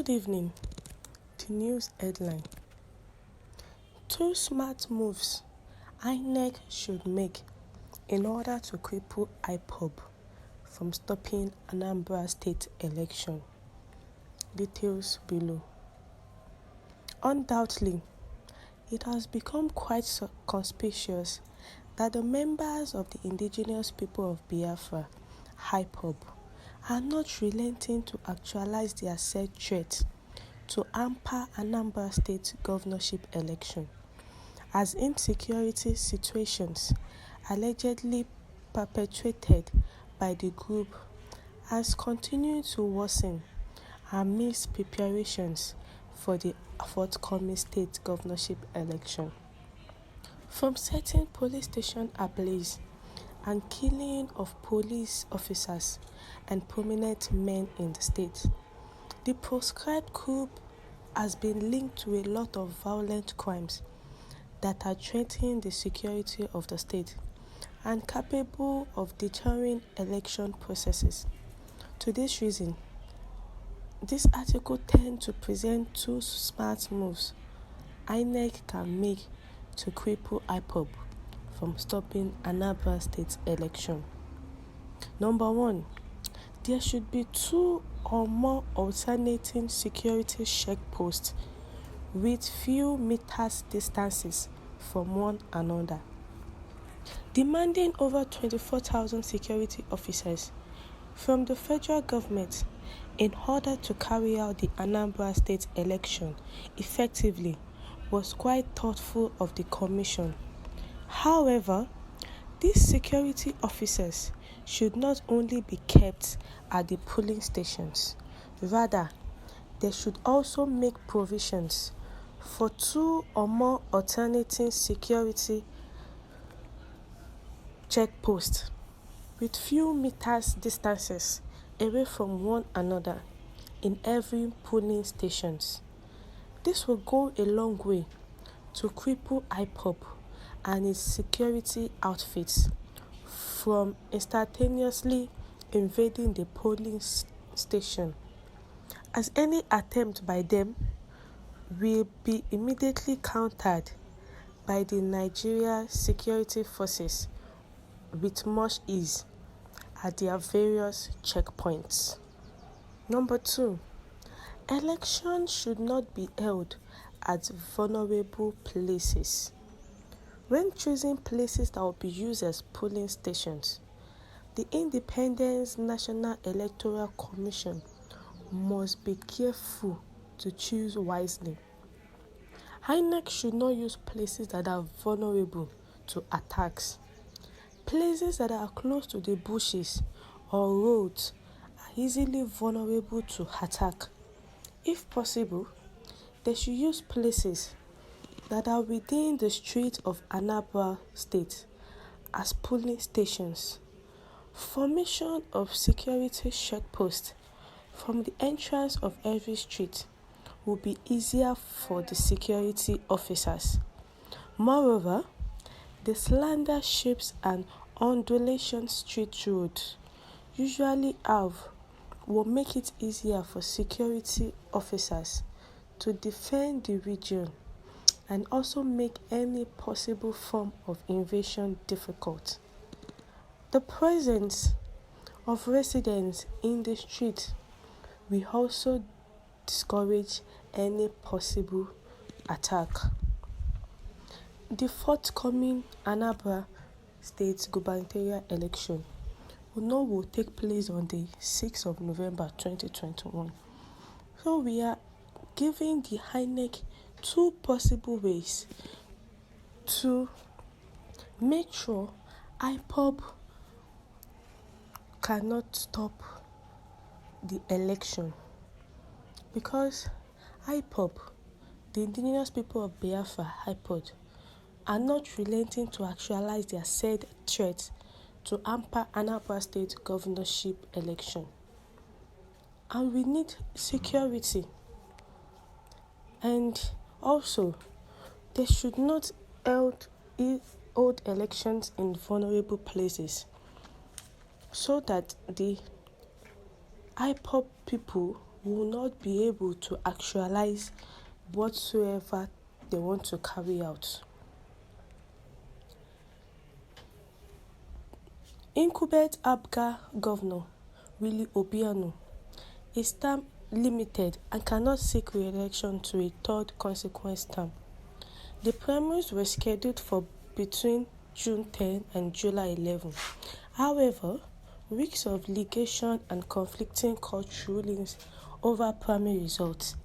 Good evening. The news headline: 2 smart moves Inec should make in order to cripple Ipob from stopping Anambra State election. Details below. Undoubtedly, it has become quite conspicuous that the members of the indigenous people of Biafra, Ipob, are not relenting to actualize their said threat to hamper Anambra State governorship election, as insecurity situations allegedly perpetrated by the group has continued to worsen amidst preparations for the forthcoming state governorship election. From setting police station ablaze and killing of police officers and prominent men in the state, the proscribed group has been linked to a lot of violent crimes that are threatening the security of the state and capable of deterring election processes. To this reason, this article tends to present 2 smart moves Inec can make to cripple Ipob from stopping Anambra State election. Number 1, there should be 2 or more alternating security checkposts with few meters distances from one another, demanding over 24,000 security officers from the federal government in order to carry out the Anambra State election effectively was quite thoughtful of the Commission. However, these security officers should not only be kept at the polling stations, rather, they should also make provisions for 2 or more alternating security checkposts with few meters distances away from one another in every polling stations. This will go a long way to cripple Ipob and its security outfits from instantaneously invading the polling station, as any attempt by them will be immediately countered by the Nigeria security forces with much ease at their various checkpoints. Number 2, elections should not be held at vulnerable places. When choosing places that will be used as polling stations, the Independent National Electoral Commission must be careful to choose wisely. Inec should not use places that are vulnerable to attacks. Places that are close to the bushes or roads are easily vulnerable to attack. If possible, they should use places that are within the streets of Anambra State as polling stations. Formation of security checkposts from the entrance of every street will be easier for the security officers. Moreover, the slender shapes and undulation street roads usually have will make it easier for security officers to defend the region and also make any possible form of invasion difficult. The presence of residents in the street will also discourage any possible attack. The forthcoming Anambra State gubernatorial election will take place on the 6th of November 2021. So we are giving the Inec 2 possible ways to make sure Ipob cannot stop the election, because Ipob, the indigenous people of Biafra, Ipob, are not relenting to actualize their said threat to hamper Anambra State governorship election. And we need security. And also, they should not hold elections in vulnerable places so that the Ipob people will not be able to actualize whatsoever they want to carry out. Incumbent APGA Governor Willie Obiano is term limited and cannot seek re-election to a third consequent term. The primaries were scheduled for between June 10 and July 11. However, weeks of litigation and conflicting court rulings over primary results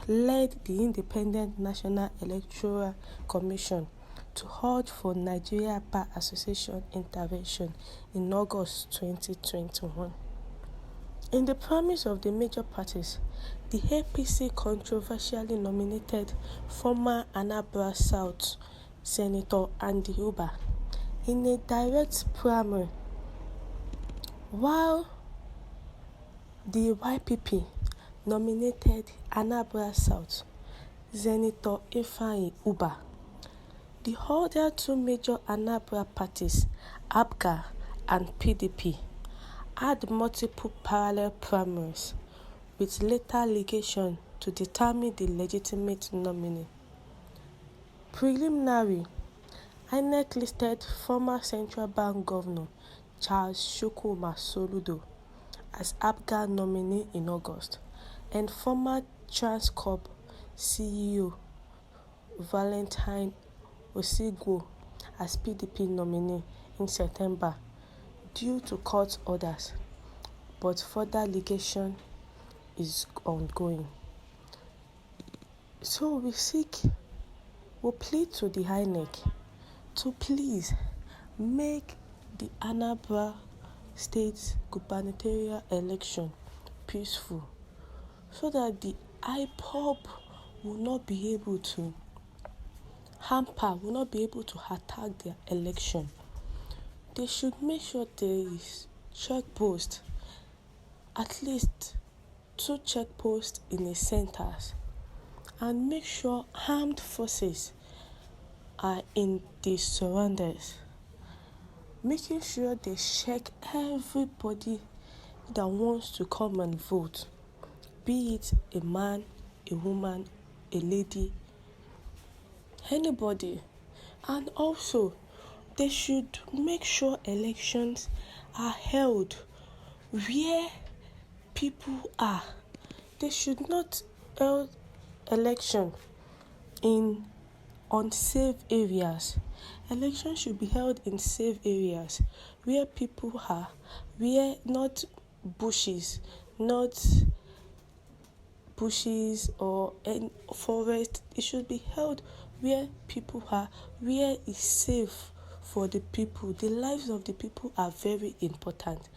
led the Independent National Electoral Commission to urge for Nigeria Bar Association intervention in August 2021. In the primaries of the major parties, the APC controversially nominated former Anambra South Senator Andy Uba in a direct primary, while the YPP nominated Anambra South Senator Fïghtïñg Uba. The other two major Anambra parties, APGA and PDP, had multiple parallel primaries, with later litigation to determine the legitimate nominee. Preliminary, Inec listed former Central Bank Governor Charles Chukwuma Soludo as APGA nominee in August, and former Transcorp CEO Valentine Osigwo as PDP nominee in September due to court orders, but further litigation is ongoing. So we plead to the Inec to please make the Anambra State gubernatorial election peaceful, so that the Ipob will not be able to attack their election. They should make sure there is checkpost, at least 2 checkposts in the centers, and make sure armed forces are in the surroundings, making sure they check everybody that wants to come and vote, be it a man, a woman, a lady, anybody. And also, they should make sure elections are held where people are. They should not hold election in unsafe areas. Elections should be held in safe areas where people are, where not bushes or any forest. It should be held where people are, where it's safe for the people. The lives of the people are very important.